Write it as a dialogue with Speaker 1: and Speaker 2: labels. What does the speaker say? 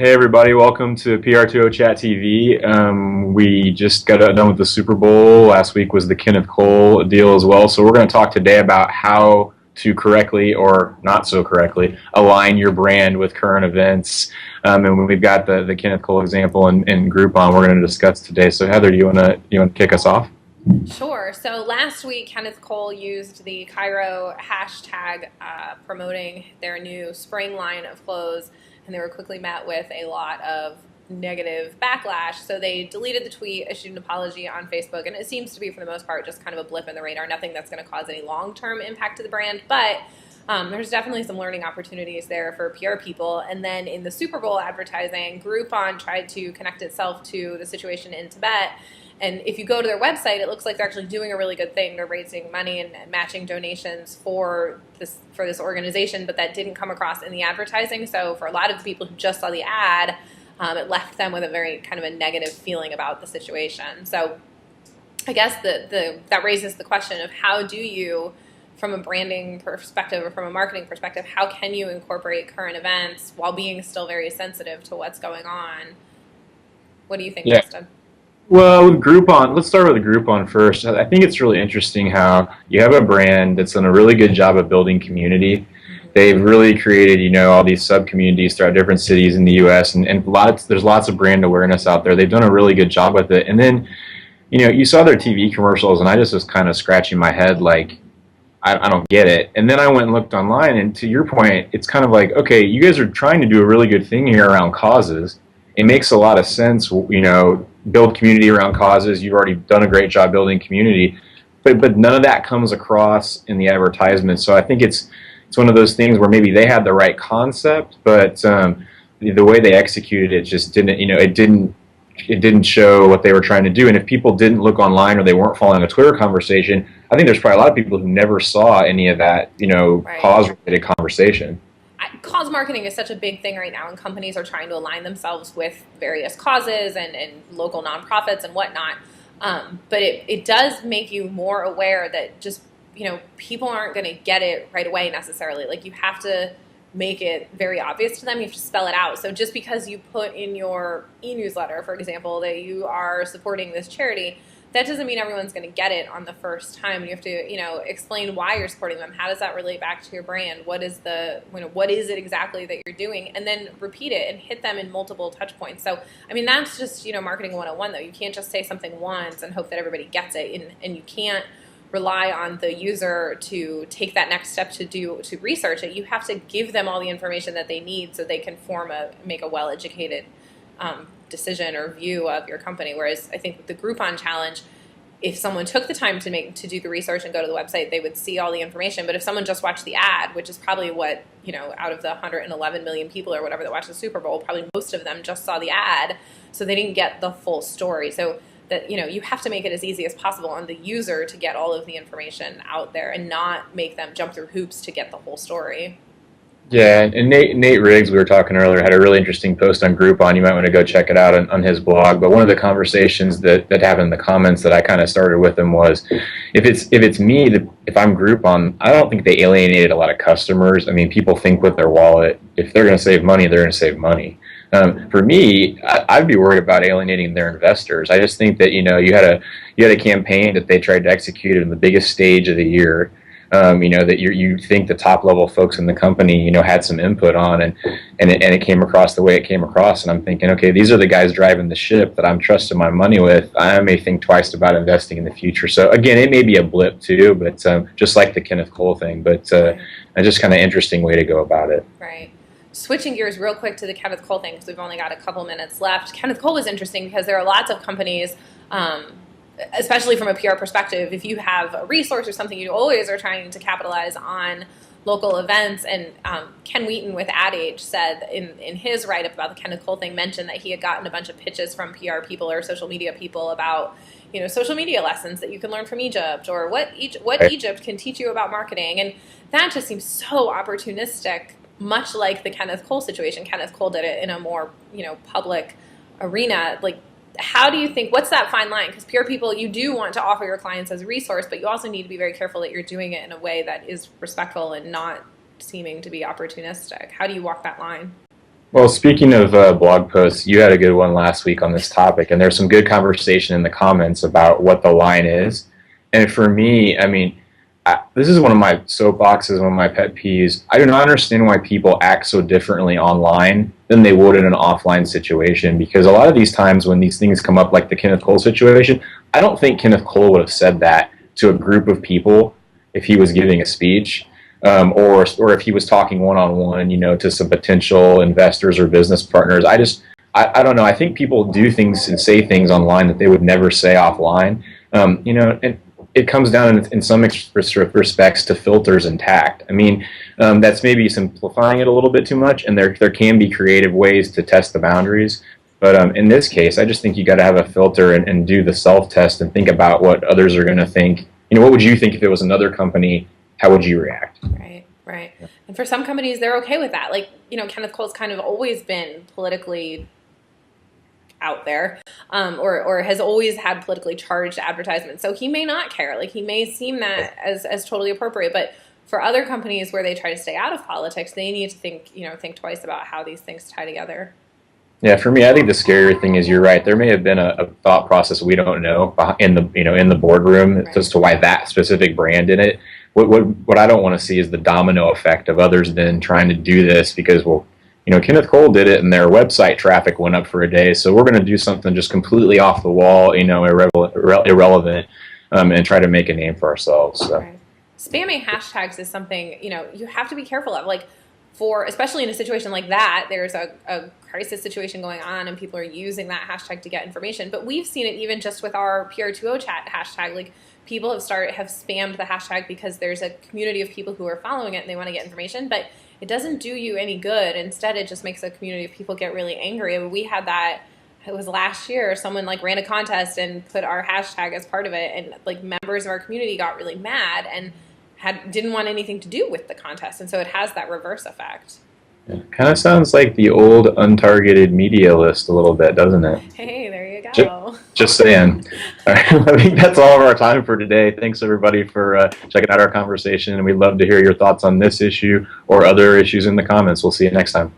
Speaker 1: Hey everybody, welcome to pr20chat TV. We just got done with the Super Bowl. Last week was the Kenneth Cole deal as well. So we're going to talk today about how to correctly or not so correctly align your brand with current events. And we've got the Kenneth Cole example and Groupon we're going to discuss today. So Heather, do you want to kick us off?
Speaker 2: Sure. So last week, Kenneth Cole used the Cairo hashtag promoting their new spring line of clothes, and they were quickly met with a lot of negative backlash. So they deleted the tweet, issued an apology on Facebook, and it seems to be, for the most part, just kind of a blip in the radar, nothing that's going to cause any long-term impact to the brand. But there's definitely some learning opportunities there for PR people. And then in the Super Bowl advertising, Groupon tried to connect itself to the situation in Tibet. And if you go to their website, it looks like they're actually doing a really good thing. They're raising money and matching donations for this organization, but that didn't come across in the advertising. So for a lot of the people who just saw the ad, it left them with a very kind of a negative feeling about the situation. So I guess that raises the question of how do you, from a branding perspective or from a marketing perspective, how can you incorporate current events while being still very sensitive to what's going on? What do you think, Justin?
Speaker 1: Well, with Groupon, let's start with Groupon first. I think it's really interesting how you have a brand that's done a really good job of building community. They've really created, all these sub-communities throughout different cities in the U.S. and there's lots of brand awareness out there. They've done a really good job with it. And then, you saw their TV commercials, and I just was kind of scratching my head like, I don't get it. And then I went and looked online, and to your point, it's kind of like, okay, you guys are trying to do a really good thing here around causes. It makes a lot of sense, build community around causes. You've already done a great job building community, but none of that comes across in the advertisement. So I think it's one of those things where maybe they had the right concept, but the way they executed it just didn't, it didn't show what they were trying to do. And if people didn't look online or they weren't following a Twitter conversation, I think there's probably a lot of people who never saw any of that,
Speaker 2: Right.
Speaker 1: cause-related conversation.
Speaker 2: Cause marketing is such a big thing right now, and companies are trying to align themselves with various causes and local nonprofits and whatnot. But it does make you more aware that just, people aren't going to get it right away necessarily. Like, you have to make it very obvious to them. You have to spell it out. So just because you put in your e-newsletter, for example, that you are supporting this charity, that doesn't mean everyone's going to get it on the first time. You have to, explain why you're supporting them. How does that relate back to your brand? What is what is it exactly that you're doing? And then repeat it and hit them in multiple touch points. So, that's just, marketing 101 though. You can't just say something once and hope that everybody gets it. And you can't rely on the user to take that next step to research it. You have to give them all the information that they need so they can make a well-educated decision or view of your company. Whereas I think with the Groupon challenge, if someone took the time to do the research and go to the website, they would see all the information. But if someone just watched the ad, which is probably what, out of the 111 million people or whatever that watched the Super Bowl, probably most of them just saw the ad, so they didn't get the full story. So that, you have to make it as easy as possible on the user to get all of the information out there and not make them jump through hoops to get the whole story.
Speaker 1: Yeah, and Nate Riggs, we were talking earlier, had a really interesting post on Groupon. You might want to go check it out on his blog. But one of the conversations that happened in the comments that I kind of started with him was, if it's me, if I'm Groupon, I don't think they alienated a lot of customers. People think with their wallet. If they're going to save money, they're going to save money. For me, I'd be worried about alienating their investors. I just think that you had a campaign that they tried to execute in the biggest stage of the year. That you think the top level folks in the company, had some input on, and it came across the way it came across. And I'm thinking, okay, these are the guys driving the ship that I'm trusting my money with. I may think twice about investing in the future. So again, it may be a blip too, but just like the Kenneth Cole thing, but a just kind of interesting way to go about it.
Speaker 2: Right. Switching gears real quick to the Kenneth Cole thing, because we've only got a couple minutes left. Kenneth Cole is interesting because there are lots of companies, especially from a PR perspective, if you have a resource or something, you always are trying to capitalize on local events. And Ken Wheaton with Ad Age said in his write-up about the Kenneth Cole thing, mentioned that he had gotten a bunch of pitches from PR people or social media people about, social media lessons that you can learn from Egypt, or what Egypt can teach you about marketing. And that just seems so opportunistic, much like the Kenneth Cole situation. Kenneth Cole did it in a more, public arena. Like, how do you think, what's that fine line? Because PR people, you do want to offer your clients as a resource, but you also need to be very careful that you're doing it in a way that is respectful and not seeming to be opportunistic. How do you walk that line?
Speaker 1: Well, speaking of blog posts, you had a good one last week on this topic, and there's some good conversation in the comments about what the line is. And for me, I mean, this is one of my soapboxes, one of my pet peeves. I do not understand why people act so differently online than they would in an offline situation, because a lot of these times when these things come up, like the Kenneth Cole situation, I don't think Kenneth Cole would have said that to a group of people if he was giving a speech. Or if he was talking one-on-one, to some potential investors or business partners. I don't know. I think people do things and say things online that they would never say offline. And it comes down in some respects to filters and tact. I mean, that's maybe simplifying it a little bit too much, and there can be creative ways to test the boundaries. But in this case, I just think you got to have a filter and do the self-test and think about what others are going to think. What would you think if it was another company? How would you react?
Speaker 2: Right. Yeah. And for some companies, they're okay with that. Like, Kenneth Cole's kind of always been politically out there, or has always had politically charged advertisements. So he may not care. Like, he may seem that as totally appropriate. But for other companies where they try to stay out of politics, they need to think twice about how these things tie together.
Speaker 1: Yeah, for me, I think the scarier thing is you're right. There may have been a thought process we don't know in the boardroom right. as to why that specific brand did it. What I don't want to see is the domino effect of others then trying to do this because, Kenneth Cole did it and their website traffic went up for a day, so we're going to do something just completely off the wall, irrelevant, and try to make a name for ourselves. So.
Speaker 2: Right. Spamming hashtags is something, you have to be careful of. Like, especially in a situation like that, there's a crisis situation going on and people are using that hashtag to get information. But we've seen it even just with our pr20chat hashtag. Like, people have spammed the hashtag because there's a community of people who are following it and they want to get information, but it doesn't do you any good. Instead, it just makes a community of people get really angry. I mean, we had that, it was last year, someone ran a contest and put our hashtag as part of it, and members of our community got really mad and didn't want anything to do with the contest, and so it has that reverse effect.
Speaker 1: Yeah, kind of sounds like the old untargeted media list a little bit, doesn't it?
Speaker 2: Hey, there you go.
Speaker 1: Just saying. All right, I think that's all of our time for today. Thanks everybody for checking out our conversation, and we'd love to hear your thoughts on this issue or other issues in the comments. We'll see you next time.